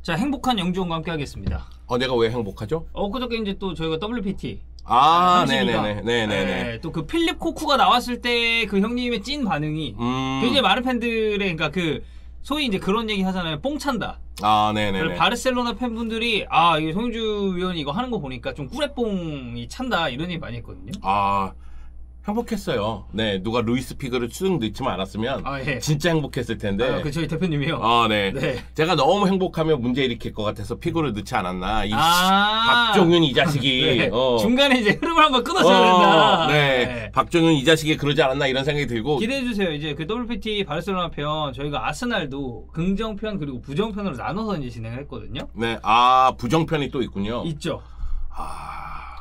자, 행복한 영주원과 함께 하겠습니다. 내가 왜 행복하죠? 그저께 이제 또 저희가 WPT. 네네네. 네, 또 그 필립 코쿠가 나왔을 때 그 형님의 찐 반응이 굉장히 많은 팬들의, 그러니까 그 소위 이제 그런 얘기 하잖아요. 뽕 찬다. 네네네. 바르셀로나 팬분들이 이 송영주 위원이 이거 하는 거 보니까 좀 꿀에뽕이 찬다 이런 얘기 많이 했거든요. 행복했어요. 네, 누가 루이스 피그를 쭉 넣지만 않았으면 예. 진짜 행복했을 텐데. 그 저희 대표님이요. 네. 네. 제가 너무 행복하면 문제 일으킬 것 같아서 피그를 넣지 않았나. 박종윤 이 자식이. 네. 중간에 이제 흐름을 한번 끊어줘야 된다. 네. 박종윤 이 자식이 그러지 않았나 이런 생각이 들고. 기대해 주세요. 이제 그 WPT 바르셀로나 편 저희가 아스날도 긍정편 그리고 부정편으로 나눠서 이제 진행을 했거든요. 네. 부정편이 또 있군요. 있죠.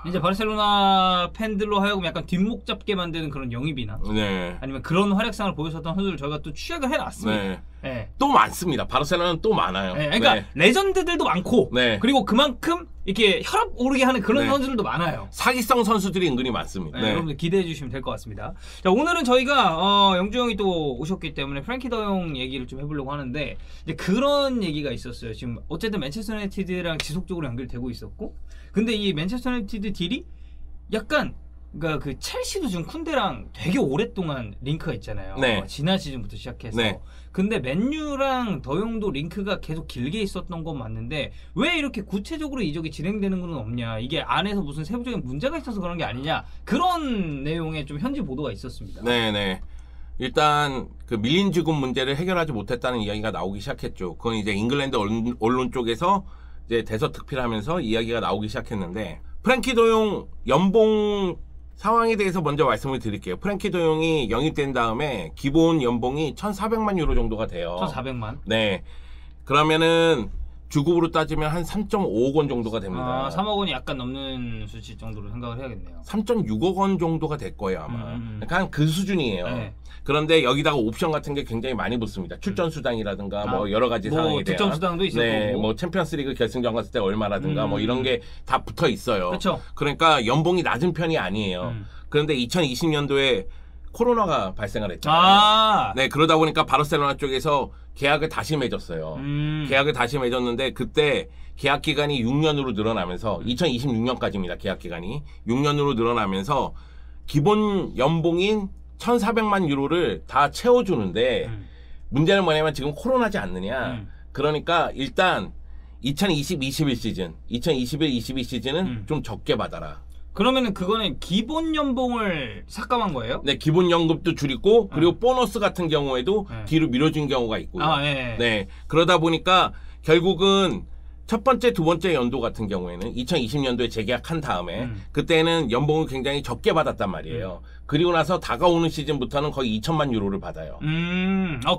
이제 바르셀로나 팬들로 하여금 약간 뒷목 잡게 만드는 그런 영입이나 아니면 그런 활약상을 보여줬던 선수를 저희가 또 취약을 해놨습니다. 네. 또 많습니다. 바르셀로나는 또 많아요. 그러니까 레전드들도 많고 그리고 그만큼 이렇게 혈압 오르게 하는 그런 선수들도 많아요. 사기성 선수들이 은근히 많습니다. 여러분들 기대해 주시면 될 것 같습니다. 자, 오늘은 저희가 영주 형이 또 오셨기 때문에 프랭키 더용 얘기를 좀 해보려고 하는데 이제 그런 얘기가 있었어요. 지금 어쨌든 맨체스터 유나이티드랑 지속적으로 연결되고 있었고 근데 이 맨체스터 유나이티드 딜이 약간 그러니까 그 첼시도 지금 쿤데랑 되게 오랫동안 링크가 있잖아요. 지난 시즌부터 시작해서. 근데 맨유랑 더용도 링크가 계속 길게 있었던 건 맞는데 왜 이렇게 구체적으로 이적이 진행되는 건 없냐. 이게 안에서 무슨 세부적인 문제가 있어서 그런 게 아니냐. 그런 내용의 좀 현지 보도가 있었습니다. 네네. 일단 그 밀린 지급 문제를 해결하지 못했다는 이야기가 나오기 시작했죠. 그건 이제 잉글랜드 언론 쪽에서 이제 대서특필 하면서 이야기가 나오기 시작했는데 프랭키 더용 연봉 상황에 대해서 먼저 말씀을 드릴게요. 프랭키 더용이 영입된 다음에 기본 연봉이 1,400만 유로 정도가 돼요. 1,400만? 네. 그러면은 주급으로 따지면 한 3.5억 원 정도가 됩니다. 3억 원이 약간 넘는 수치 정도로 생각을 해야겠네요. 3.6억 원 정도가 될 거예요, 아마. 그러니까 한 그 수준이에요. 그런데 여기다가 옵션 같은 게 굉장히 많이 붙습니다. 출전 수당이라든가 뭐 여러 가지 상황에 대한 득점 수당도 있을 거고. 뭐 챔피언스리그 결승전 갔을 때 얼마라든가 뭐 이런 게 다 붙어 있어요. 그쵸. 그러니까 연봉이 낮은 편이 아니에요. 그런데 2020년도에 코로나가 발생을 했잖아요. 네, 그러다 보니까 바르셀로나 쪽에서 계약을 다시 맺었어요. 계약을 다시 맺었는데 그때 계약 기간이 6년으로 늘어나면서 2026년까지입니다. 계약 기간이 6년으로 늘어나면서 기본 연봉인 1,400만 유로를 다 채워주는데 문제는 뭐냐면 지금 코로나지 않느냐. 그러니까 일단 2020-21 시즌, 2021-22 시즌은 좀 적게 받아라. 그러면은 그거는 기본 연봉을 삭감한 거예요? 네, 기본 연금도 줄이고 그리고 보너스 같은 경우에도 뒤로 밀어준 경우가 있고요. 네, 그러다 보니까 결국은 첫 번째, 두 번째 연도 같은 경우에는 2020년도에 재계약한 다음에 그때는 연봉을 굉장히 적게 받았단 말이에요. 그리고 나서 다가오는 시즌부터는 거의 2천만 유로를 받아요.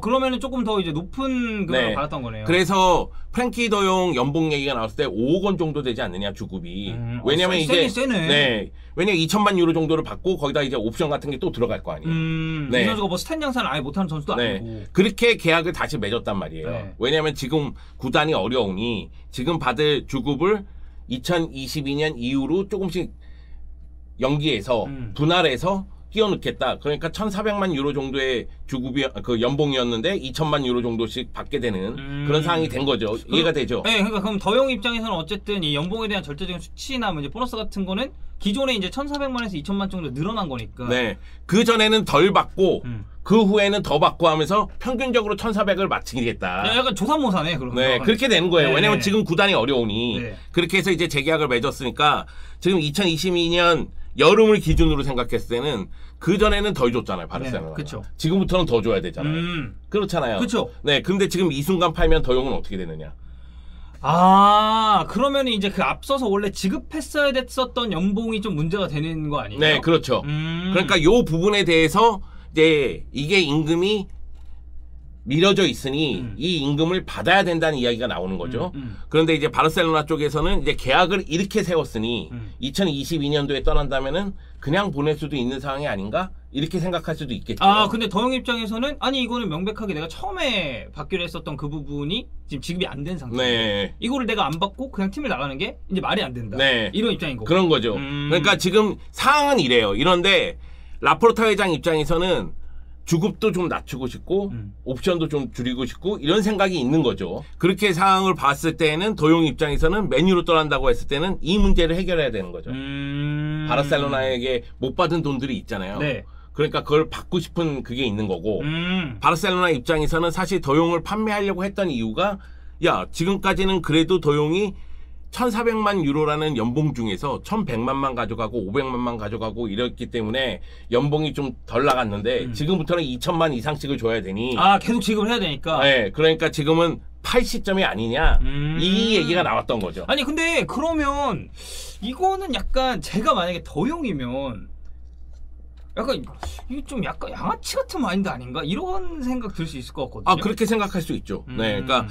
그러면은 조금 더 이제 높은 금액을 받았던 거네요. 그래서 프랭키 더용 연봉 얘기가 나왔을 때 5억 원 정도 되지 않느냐, 주급이. 왜냐면 이제 세네. 왜냐면 2천만 유로 정도를 받고 거기다 이제 옵션 같은 게 또 들어갈 거 아니에요. 이 선수가 뭐 스탠 장사를 아예 못하는 선수도 아니고. 그렇게 계약을 다시 맺었단 말이에요. 왜냐면 지금 구단이 어려우니 지금 받을 주급을 2022년 이후로 조금씩 연기해서 분할해서 끼워넣겠다. 그러니까 1,400만 유로 정도의 주급이 그 연봉이었는데 2천만 유로 정도씩 받게 되는 그런 상황이 된 거죠. 이해가 되죠? 네, 그러니까 그럼 더용 입장에서는 어쨌든 이 연봉에 대한 절대적인 수치나 뭐 이제 보너스 같은 거는 기존에 이제 1,400만에서 2천만 정도 늘어난 거니까. 네, 그 전에는 덜 받고 그 후에는 더 받고 하면서 평균적으로 1,400을 마치겠다. 약간 조삼모사네 그런 거. 네, 그렇게 되는 거예요. 왜냐면 지금 구단이 어려우니 그렇게 해서 이제 재계약을 맺었으니까 지금 2022년 여름을 기준으로 생각했을 때는 그 전에는 덜 줬잖아요, 바르셀로나. 그렇죠. 지금부터는 더 줘야 되잖아요. 그렇잖아요. 그렇죠. 네, 근데 지금 이 순간 팔면 더용은 어떻게 되느냐? 그러면 이제 그 앞서서 원래 지급했어야 됐었던 연봉이 좀 문제가 되는 거 아니에요? 네, 그렇죠. 그러니까 요 부분에 대해서 이제 이게 임금이 미뤄져 있으니 이 임금을 받아야 된다는 이야기가 나오는 거죠. 그런데 이제 바르셀로나 쪽에서는 이제 계약을 이렇게 세웠으니 2022년도에 떠난다면은 그냥 보낼 수도 있는 상황이 아닌가? 이렇게 생각할 수도 있겠죠. 근데 더용 입장에서는 아니 이거는 명백하게 내가 처음에 받기로 했었던 그 부분이 지금 지급이 안 된 상태인데 이거를 내가 안 받고 그냥 팀을 나가는 게 이제 말이 안 된다. 이런 입장인 거고. 그런 거죠. 그러니까 지금 상황은 이래요. 이런데 라포르타 회장 입장에서는 주급도 좀 낮추고 싶고 옵션도 좀 줄이고 싶고 이런 생각이 있는 거죠. 그렇게 상황을 봤을 때는 도용 입장에서는 맨유로 떠난다고 했을 때는 이 문제를 해결해야 되는 거죠. 바르셀로나에게 못 받은 돈들이 있잖아요. 네. 그러니까 그걸 받고 싶은 그게 있는 거고 바르셀로나 입장에서는 사실 도용을 판매하려고 했던 이유가 야 지금까지는 그래도 도용이 1,400만 유로라는 연봉 중에서 1,100만만 가져가고 500만만 가져가고 이랬기 때문에 연봉이 좀 덜 나갔는데 지금부터는 2,000만 이상씩을 줘야 되니 계속 지급을 해야 되니까 네, 그러니까 지금은 팔 시점이 아니냐 이 얘기가 나왔던 거죠. 아니 근데 그러면 이거는 약간 제가 만약에 도용이면 약간 이게 좀 약간 양아치 같은 마인드 아닌가 이런 생각 들 수 있을 것 같거든요. 그렇게 생각할 수 있죠. 네, 그러니까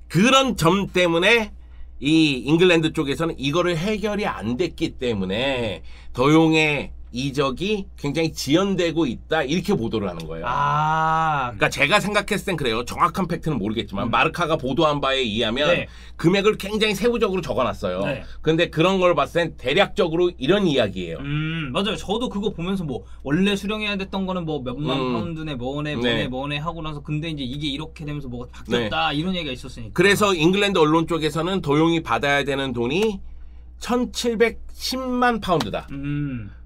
그런 점 때문에 이 잉글랜드 쪽에서는 이거를 해결이 안 됐기 때문에 도용의 이적이 굉장히 지연되고 있다 이렇게 보도를 하는 거예요. 그러니까 제가 생각했을 땐 그래요. 정확한 팩트는 모르겠지만 마르카가 보도한 바에 의하면 네. 금액을 굉장히 세부적으로 적어놨어요. 네. 근데 그런 걸 봤을 땐 대략적으로 이런 이야기예요. 맞아요. 저도 그거 보면서 뭐 원래 수령해야 됐던 거는 뭐 몇만 파운드네 뭐네 하고 나서 근데 이제 이게 이렇게 되면서 뭐가 바뀌었다 네. 이런 얘기가 있었으니까. 그래서 잉글랜드 언론 쪽에서는 도용이 받아야 되는 돈이 1,710만 파운드다.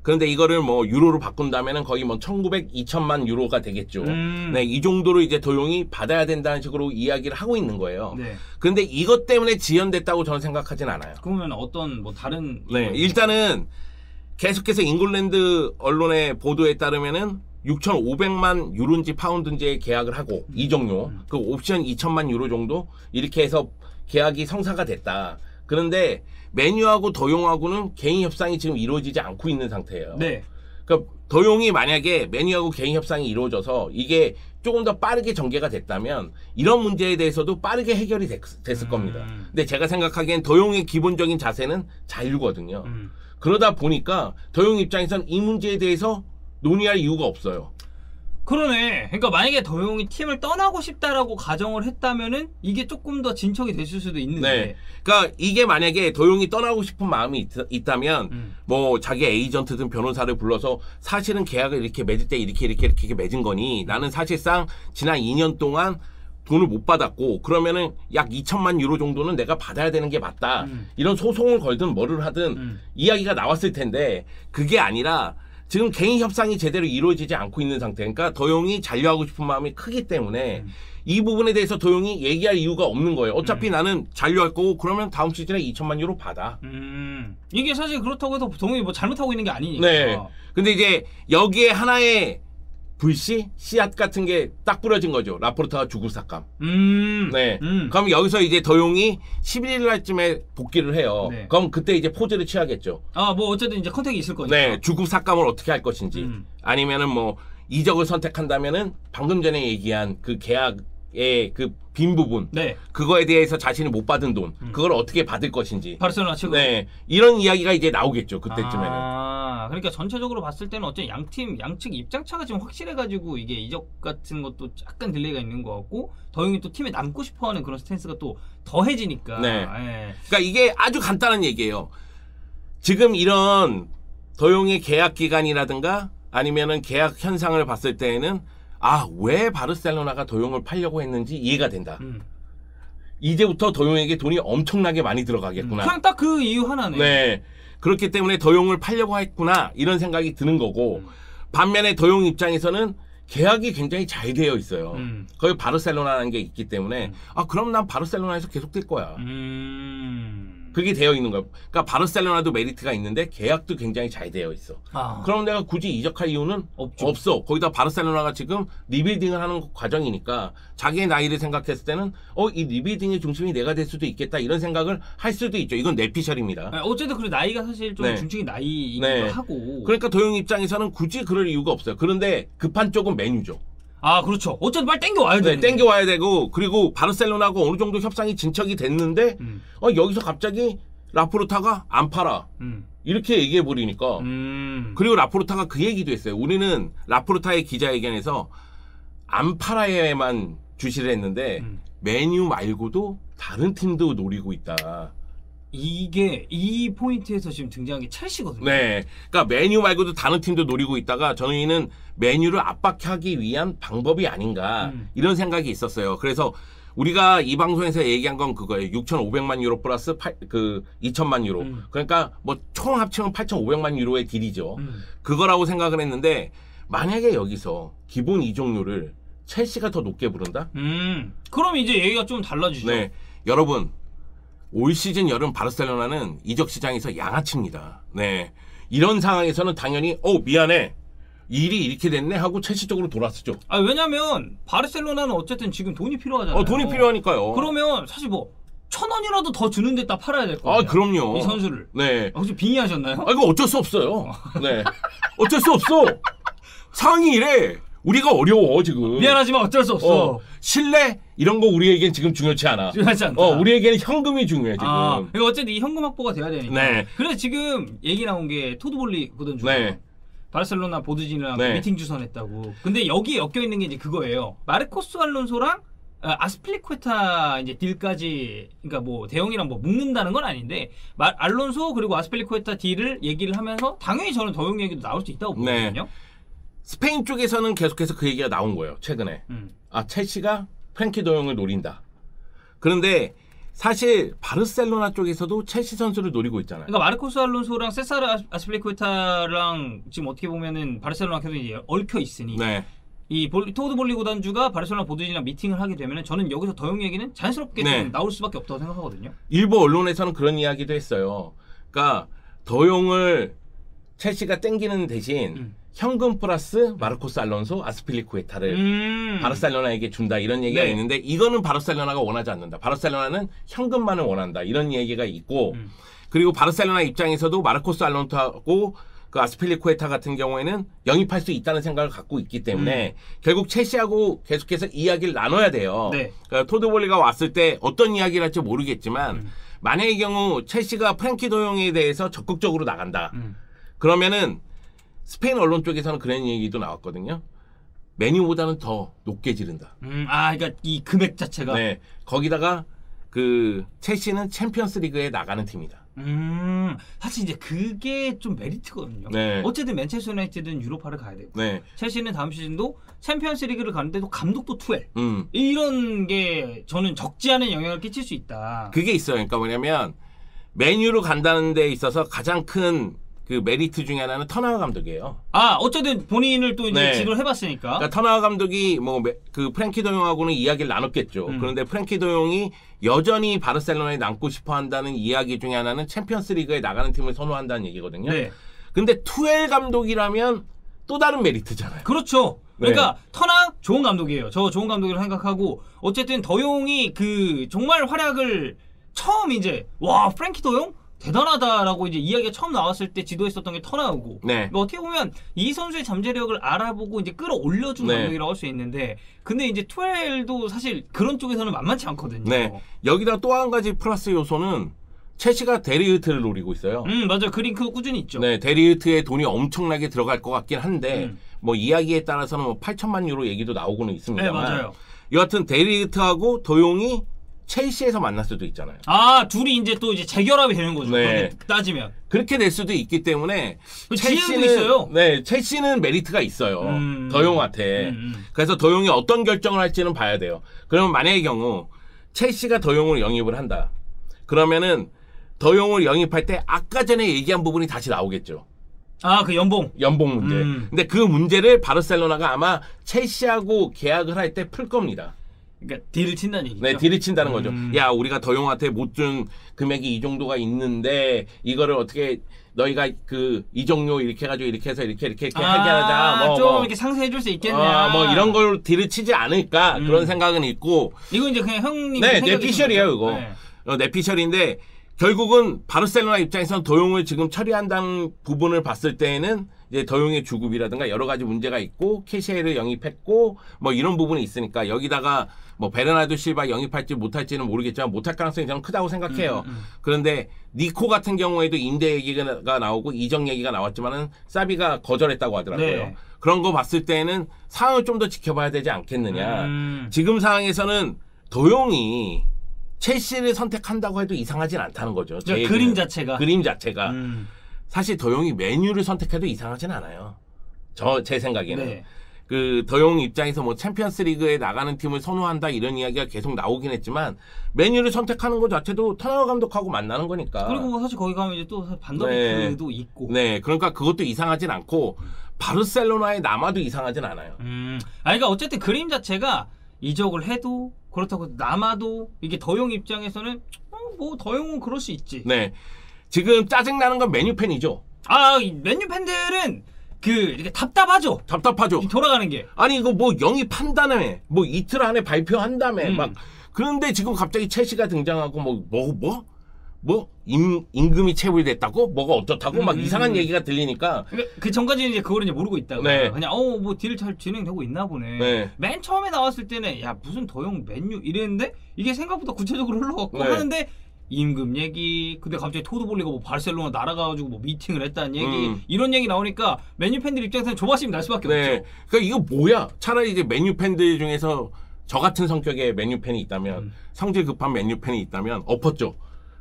그런데 이거를 뭐 유로로 바꾼다면은 거의 뭐 1,900, 2,000만 유로가 되겠죠. 네, 이 정도로 이제 도용이 받아야 된다는 식으로 이야기를 하고 있는 거예요. 네. 그런데 이것 때문에 지연됐다고 저는 생각하진 않아요. 그러면 어떤 뭐 다른 네, 일단은 계속해서 잉글랜드 언론의 보도에 따르면은 6,500만 유로인지 파운드인지 계약을 하고 이적료 그 옵션 2,000만 유로 정도 이렇게 해서 계약이 성사가 됐다. 그런데 맨유하고 도용하고는 개인 협상이 지금 이루어지지 않고 있는 상태예요. 네. 그러니까 도용이 만약에 맨유하고 개인 협상이 이루어져서 이게 조금 더 빠르게 전개가 됐다면 이런 문제에 대해서도 빠르게 해결이 됐을 겁니다. 근데 제가 생각하기엔 도용의 기본적인 자세는 자유거든요. 그러다 보니까 도용 입장에서는 이 문제에 대해서 논의할 이유가 없어요. 그러네. 그러니까 만약에 도용이 팀을 떠나고 싶다라고 가정을 했다면은 이게 조금 더 진척이 됐을 수도 있는데. 네. 그러니까 이게 만약에 도용이 떠나고 싶은 마음이 있다면 뭐 자기 에이전트든 변호사를 불러서 사실은 계약을 이렇게 맺을 때 이렇게 맺은 거니 나는 사실상 지난 2년 동안 돈을 못 받았고 그러면은 약 2,000만 유로 정도는 내가 받아야 되는 게 맞다. 이런 소송을 걸든 뭐를 하든 이야기가 나왔을 텐데 그게 아니라 지금 개인 협상이 제대로 이루어지지 않고 있는 상태. 그러니까 도용이 잔류하고 싶은 마음이 크기 때문에 이 부분에 대해서 도용이 얘기할 이유가 없는 거예요. 어차피 나는 잔류할 거고 그러면 다음 시즌에 2,000만 유로 받아. 이게 사실 그렇다고 해서 도용이 뭐 잘못하고 있는 게 아니니까. 네. 근데 이제 여기에 하나의 씨앗 같은 게 딱 뿌려진 거죠. 라포르타가 주급 삭감. 네. 그럼 여기서 이제 도용이 11일 날쯤에 복귀를 해요. 네. 그럼 그때 이제 포즈를 취하겠죠. 뭐 어쨌든 이제 컨택이 있을 거니까. 네. 주급 삭감을 어떻게 할 것인지. 아니면은 뭐 이적을 선택한다면은 방금 전에 얘기한 그 계약의 그 빈 부분. 네. 그거에 대해서 자신이 못 받은 돈. 그걸 어떻게 받을 것인지. 바르셀로나 측은. 네. 이런 이야기가 이제 나오겠죠. 그때쯤에는. 그러니까 전체적으로 봤을 때는 어쨌든 양측 입장차가 지금 확실해가지고 이게 이적 같은 것도 약간 딜레이가 있는 것 같고 도용이 또 팀에 남고 싶어하는 그런 스탠스가 또 더해지니까. 네. 그러니까 이게 아주 간단한 얘기예요. 지금 이런 도용의 계약 기간이라든가 아니면은 계약 현상을 봤을 때에는 왜 바르셀로나가 도용을 팔려고 했는지 이해가 된다. 이제부터 도용에게 돈이 엄청나게 많이 들어가겠구나. 그냥 딱 그 이유 하나네. 네. 그렇기 때문에 도용을 팔려고 했구나 이런 생각이 드는 거고 반면에 도용 입장에서는 계약이 굉장히 잘 되어 있어요. 거기 바르셀로나라는 게 있기 때문에 그럼 난 바르셀로나에서 계속 뛸 거야. 그게 되어 있는 거야. 그러니까 바르셀로나도 메리트가 있는데 계약도 굉장히 잘 되어 있어. 그럼 내가 굳이 이적할 이유는 없어. 거기다 바르셀로나가 지금 리빌딩을 하는 과정이니까 자기의 나이를 생각했을 때는 이 리빌딩의 중심이 내가 될 수도 있겠다 이런 생각을 할 수도 있죠. 이건 내피셜입니다. 어쨌든 그래 나이가 사실 좀 중증이 나이이기도 하고. 그러니까 도용 입장에서는 굳이 그럴 이유가 없어요. 그런데 급한 쪽은 맨유죠. 그렇죠. 어쨌든 빨리 땡겨와야 돼. 네, 땡겨와야 되고 그리고 바르셀로나하고 어느 정도 협상이 진척이 됐는데 여기서 갑자기 라포르타가 안 팔아. 이렇게 얘기해버리니까 그리고 라포르타가 그 얘기도 했어요. 우리는 라포르타의 기자회견에서 안 팔아야만 주시를 했는데 맨유 말고도 다른 팀도 노리고 있다. 이게 이 포인트에서 지금 등장한 게 첼시거든요. 네, 그러니까 메뉴 말고도 다른 팀도 노리고 있다가 저희는 메뉴를 압박하기 위한 방법이 아닌가 이런 생각이 있었어요. 그래서 우리가 이 방송에서 얘기한 건 그거예요. 6,500만 유로 플러스 2,000만 유로. 그러니까 뭐 총 합치면 8,500만 유로의 딜이죠. 그거라고 생각을 했는데 만약에 여기서 기본 이적료를 첼시가 더 높게 부른다? 그럼 이제 얘기가 좀 달라지죠. 네, 여러분. 올 시즌 여름 바르셀로나는 이적 시장에서 양아치입니다. 네, 이런 상황에서는 당연히 미안해. 일이 이렇게 됐네 하고 첼시 쪽으로 돌았었죠. 아, 왜냐면 바르셀로나는 어쨌든 지금 돈이 필요하잖아요. 돈이 필요하니까요. 그러면 사실 뭐 1,000원이라도 더 주는 데다 팔아야 될 거예요. 아, 그럼요. 이 선수를. 네. 혹시 빙의하셨나요? 이거 어쩔 수 없어요. 네. 어쩔 수 없어. 상황이 이래. 우리가 어려워 지금. 미안하지만 어쩔 수 없어. 신뢰 이런 거 우리에겐 지금 중요치 않아. 중요하지 않다. 우리에게는 현금이 중요해 지금. 그러니까 어쨌든 이 현금 확보가 돼야 되니까. 네. 그래서 지금 얘기 나온 게 토드볼리 구단주. 네. 바르셀로나 보드진이랑 네. 미팅 주선했다고. 근데 여기에 엮여 있는 게 이제 그거예요. 마르코스 알론소랑 아스필리쿠에타 이제 딜까지, 그러니까 뭐 대형이랑 뭐 묶는다는 건 아닌데 알론소 그리고 아스필리쿠에타 딜을 얘기를 하면서 당연히 저는 더용 얘기도 나올 수 있다고 보거든요. 네. 스페인 쪽에서는 계속해서 그 얘기가 나온 거예요. 최근에. 첼시가 프랭키 도용을 노린다. 그런데 사실 바르셀로나 쪽에서도 첼시 선수를 노리고 있잖아요. 그러니까 마르코스 알론소랑 세사르 아스필리쿠에타랑 지금 어떻게 보면은 바르셀로나 계속 이제 얽혀 있으니 네. 이 토드볼리 구단주가 바르셀로나 보드진이랑 미팅을 하게 되면은 저는 여기서 더용 얘기는 자연스럽게 네. 좀 나올 수밖에 없다고 생각하거든요. 일부 언론에서는 그런 이야기도 했어요. 그러니까 더용을 첼시가 땡기는 대신 현금 플러스 마르코스 알론소, 아스필리쿠에타를 바르셀로나에게 준다 이런 얘기가 네. 있는데 이거는 바르셀로나가 원하지 않는다. 바르셀로나는 현금만을 원한다 이런 얘기가 있고 그리고 바르셀로나 입장에서도 마르코스 알론소하고 그 아스필리쿠에타 같은 경우에는 영입할 수 있다는 생각을 갖고 있기 때문에 결국 첼시하고 계속해서 이야기를 나눠야 돼요. 네. 그러니까 토드볼리가 왔을 때 어떤 이야기를 할지 모르겠지만 만약의 경우 첼시가 프랭키 도용에 대해서 적극적으로 나간다. 그러면은 스페인 언론 쪽에서는 그런 얘기도 나왔거든요. 메뉴보다는 더 높게 지른다. 그러니까 이 금액 자체가. 네, 거기다가 그 첼시는 챔피언스 리그에 나가는 팀이다. 사실 이제 그게 좀 메리트거든요. 네. 어쨌든 맨체스터 유나이티드는 유로파를 가야 되고, 네. 첼시는 다음 시즌도 챔피언스 리그를 가는데도 감독도 투엘. 음. 이런 게 저는 적지 않은 영향을 끼칠 수 있다. 그게 있어요. 그러니까 뭐냐면 메뉴로 간다는 데 있어서 가장 큰 그 메리트 중에 하나는 터나우 감독이에요. 어쨌든 본인을 또 이제 네. 지도를 해봤으니까. 그러니까 터나우 감독이 뭐 그 프랭키 도용하고는 이야기를 나눴겠죠. 그런데 프랭키 도용이 여전히 바르셀로나에 남고 싶어 한다는 이야기 중에 하나는 챔피언스 리그에 나가는 팀을 선호한다는 얘기거든요. 네. 근데 투엘 감독이라면 또 다른 메리트잖아요. 그렇죠. 그러니까 네. 터나 좋은 감독이에요. 저 좋은 감독이라고 생각하고 어쨌든 더용이 그 정말 활약을 처음 이제 프랭키 더용 대단하다라고 이제 이야기가 처음 나왔을 때 지도했었던 게 터나우고. 네. 그러니까 어떻게 보면 이 선수의 잠재력을 알아보고 이제 끌어올려준 네. 감독이라고 할 수 있는데, 근데 이제 투엘도 사실 그런 쪽에서는 만만치 않거든요. 네. 여기다 또 한 가지 플러스 요소는 첼시가 데리흐트를 노리고 있어요. 맞아요. 그 링크 꾸준히 있죠. 네, 데리흐트에 돈이 엄청나게 들어갈 것 같긴 한데 뭐 이야기에 따라서는 뭐 8천만 유로 얘기도 나오고는 있습니다만. 네, 맞아요. 여하튼 데리흐트하고 도용이 첼시에서 만날 수도 있잖아요. 둘이 이제 또 이제 재결합이 되는 거죠. 네. 따지면. 그렇게 될 수도 있기 때문에 지혜도 있어요. 네, 첼시는 메리트가 있어요. 더용한테. 그래서 더용이 어떤 결정을 할지는 봐야 돼요. 그러면 만약의 경우 첼시가 더용을 영입을 한다. 그러면은 더용을 영입할 때 아까 전에 얘기한 부분이 다시 나오겠죠. 그 연봉 문제. 근데 그 문제를 바르셀로나가 아마 첼시하고 계약을 할 때 풀 겁니다. 그러니까 딜을 친다는 얘기죠. 네, 딜을 친다는 거죠. 야, 우리가 더용한테 못 준 금액이 이 정도가 있는데 이거를 어떻게 너희가 그 이적료 이렇게 해가지고 이렇게 해서 이렇게 하게 하자. 좀 이렇게 상세해줄 수 있겠냐. 뭐 이런 걸 딜을 치지 않을까 그런 생각은 있고. 이거 이제 그냥 형님. 네, 내피셜이에요, 이거. 네. 내피셜인데 결국은 바르셀로나 입장에서는 더용을 지금 처리한다는 부분을 봤을 때에는 이제 더용의 주급이라든가 여러 가지 문제가 있고 케시에를 영입했고 뭐 이런 부분이 있으니까 여기다가 뭐 베르나르도 실바 영입할지 못할지는 모르겠지만 못할 가능성이 저는 크다고 생각해요. 그런데 니코 같은 경우에도 임대 얘기가 나오고 이적 얘기가 나왔지만은 사비가 거절했다고 하더라고요. 네. 그런 거 봤을 때는 상황을 좀 더 지켜봐야 되지 않겠느냐. 지금 상황에서는 더용이 첼시를 선택한다고 해도 이상하진 않다는 거죠. 그림 자체가. 사실 더용이 맨유를 선택해도 이상하진 않아요. 제 생각에는. 네. 그 더용 입장에서 뭐 챔피언스 리그에 나가는 팀을 선호한다 이런 이야기가 계속 나오긴 했지만 맨유를 선택하는 것 자체도 터너 감독하고 만나는 거니까. 그리고 뭐 사실 거기 가면 이제 또 반더베이크도 있고. 네, 그러니까 그것도 이상하진 않고 바르셀로나에 남아도 이상하진 않아요. 그러니까 어쨌든 그림 자체가 이적을 해도 그렇다고 남아도 이게 더용 입장에서는 뭐 더용은 그럴 수 있지. 네, 지금 짜증 나는 건 맨유 팬이죠. 맨유 팬들은 이렇게 답답하죠. 돌아가는 게. 아니 이거 뭐 영입한다며, 뭐 이틀 안에 발표한다며, 막 그런데 지금 갑자기 첼시가 등장하고 뭐 임금이 체불됐다고, 뭐가 어떻다고 막 이상한 얘기가 들리니까. 그 전까지는 이제 그거를 이제 모르고 있다가 네. 그냥 뭐 딜 잘 진행되고 있나 보네. 네. 맨 처음에 나왔을 때는 야 무슨 더용 맨유 이랬는데 이게 생각보다 구체적으로 흘러갔고 네. 하는데. 임금 얘기, 근데 갑자기 토드볼리가 뭐 바르셀로나 날아가가지고 뭐 미팅을 했다는 얘기, 이런 얘기 나오니까 맨유 팬들 입장에서는 조바심이 날 수밖에 없죠. 그러니까 이거 뭐야? 차라리 이제 맨유 팬들 중에서 저 같은 성격의 맨유 팬이 있다면, 성질 급한 맨유 팬이 있다면 엎었죠.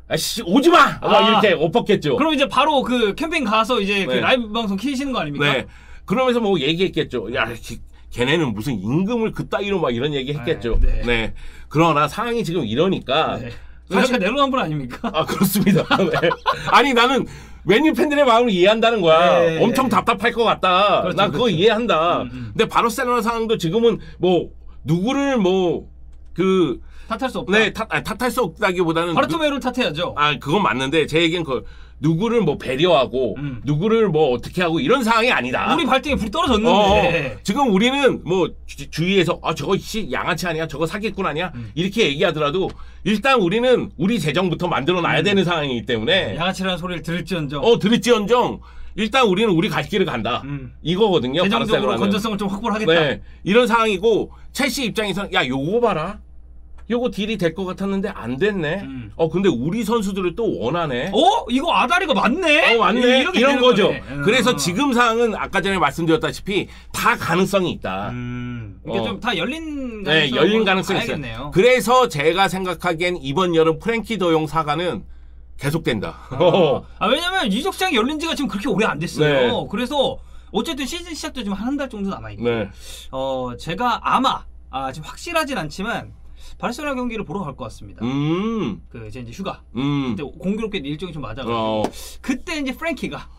아씨 오지 마! 이렇게 엎었겠죠. 그럼 이제 바로 그 캠핑 가서 이제 그 라이브 방송 키시는 거 아닙니까? 네. 그러면서 뭐 얘기했겠죠. 야, 걔네는 무슨 임금을 그따위로 막 이런 얘기 했겠죠. 네. 그러나 상황이 지금 이러니까. 사실 내로한 분 아닙니까? 그렇습니다. 네. 아니 나는 맨유 팬들의 마음을 이해한다는 거야. 엄청 답답할 것 같다. 그렇죠, 난 그거 그렇죠. 이해한다. 근데 바르셀로나 상황도 지금은 뭐 누구를 탓할 수 없다. 네, 탓할 수 없다기보다는 바르토메우를 탓해야죠. 그건 맞는데 제 얘기는 누구를 뭐 배려하고 누구를 뭐 어떻게 하고 이런 상황이 아니다. 우리 발등에 불이 떨어졌는데 지금 우리는 뭐 주위에서 저거 양아치 아니야, 저거 사기꾼 아니야 이렇게 얘기하더라도 일단 우리는 우리 재정부터 만들어 놔야 되는 상황이기 때문에 양아치라는 소리를 들을지언정 들을지언정 일단 우리는 우리 갈 길을 간다 이거거든요. 재정적으로 건전성을 좀 확보를 하겠다. 네, 이런 상황이고 첼시 입장에서는 야 요거 봐라. 요거 딜이 될 것 같았는데 안 됐네. 근데 우리 선수들을 또 원하네. 이거 아다리가 맞네. 맞네. 이런 거죠. 그래서 지금 상황은 아까 전에 말씀드렸다시피 다 가능성이 있다. 이게 좀 다 열린 가능성이 있어요. 그래서 제가 생각하기엔 이번 여름 프랭키 더용 사과는 계속된다. 왜냐면 이적 시장이 열린 지가 지금 그렇게 오래 안 됐어요. 그래서 어쨌든 시즌 시작도 지금 한 달 정도 남아 있고. 제가 아마 지금 확실하진 않지만. 바르셀로나 경기를 보러 갈 것 같습니다. 이제 휴가. 그때 공교롭게 일정이 좀 맞아가지고 그때 이제 프랭키가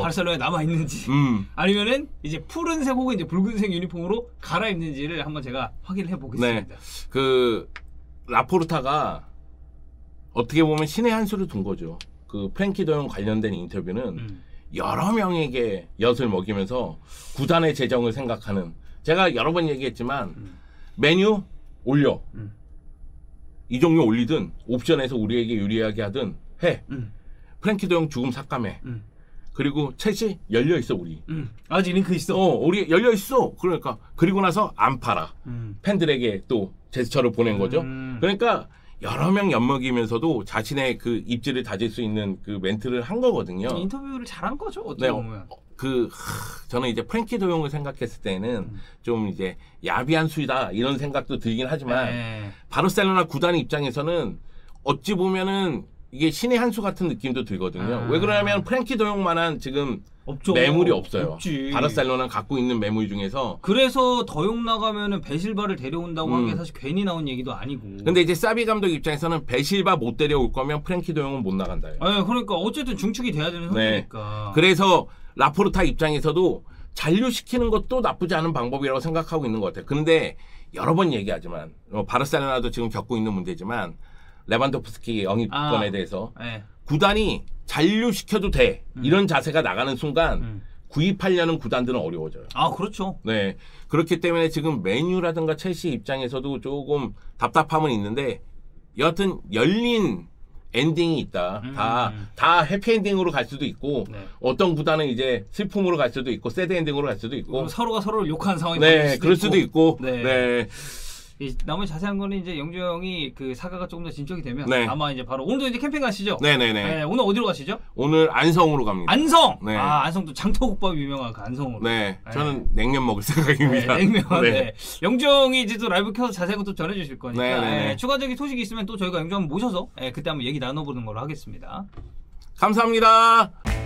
바르셀로나에 남아 있는지 아니면은 이제 푸른색 혹은 이제 붉은색 유니폼으로 갈아입는지를 한번 제가 확인을 해보겠습니다. 라포르타가 어떻게 보면 신의 한 수를 둔 거죠. 그 프랭키 더용 관련된 인터뷰는 여러 명에게 엿을 먹이면서 구단의 재정을 생각하는. 제가 여러 번 얘기했지만 메뉴 올려. 이적료 올리든 옵션에서 우리에게 유리하게 하든 해. 프랭키 더용 죽음 삭감해. 그리고 첼시 열려 있어 우리. 아직 링크 있어. 우리 열려 있어. 그러니까 그리고 나서 안 팔아. 팬들에게 또 제스처를 보낸 거죠. 그러니까 여러 명 엿먹이면서도 자신의 그 입지를 다질 수 있는 그 멘트를 한 거거든요. 인터뷰를 잘한 거죠. 어떻게 보면. 저는 이제 프랭키 더용을 생각했을 때는 좀 이제 야비한 수이다 이런 생각도 들긴 하지만 바르셀로나 구단의 입장에서는 어찌 보면은 이게 신의 한 수 같은 느낌도 들거든요. 왜 그러냐면 프랭키 더용만한 지금 없죠. 매물이 없어요. 없지. 바르셀로나 갖고 있는 매물 중에서. 그래서 더용 나가면은 베실바를 데려온다고 한 게 사실 괜히 나온 얘기도 아니고. 근데 이제 사비 감독 입장에서는 베실바 못 데려올 거면 프랭키 더용은 못 나간다. 그러니까 어쨌든 중축이 돼야 되는 선수니까. 그래서 라포르타 입장에서도 잔류시키는 것도 나쁘지 않은 방법이라고 생각하고 있는 것 같아요. 그런데 여러 번 얘기하지만 바르셀로나도 지금 겪고 있는 문제지만 레반도프스키 영입권에 대해서 구단이 잔류시켜도 돼 이런 자세가 나가는 순간 구입하려는 구단들은 어려워져요. 그렇죠. 네, 그렇기 때문에 지금 맨유라든가 첼시 입장에서도 조금 답답함은 있는데 여하튼 열린 엔딩이 있다. 다 해피엔딩으로 갈 수도 있고 어떤 구단은 이제 슬픔으로 갈 수도 있고 새드 엔딩으로 갈 수도 있고 서로가 서로를 욕하는 상황이 그럴 수도 있고 나머지 자세한 거는 이제 영주 형이 그 사과가 조금 더 진척이 되면 아마 이제 바로 오늘도 이제 캠핑 가시죠? 네네네. 오늘 어디로 가시죠? 오늘 안성으로 갑니다. 안성. 안성도 장터국밥 유명한 그 안성으로. 네. 저는 냉면 먹을 생각입니다. 냉면. 네. 영주 형이 이제 또 라이브 켜서 자세한 것도 전해주실 거니까 추가적인 소식이 있으면 또 저희가 영주 형 모셔서 그때 한번 얘기 나눠보는 걸로 하겠습니다. 감사합니다.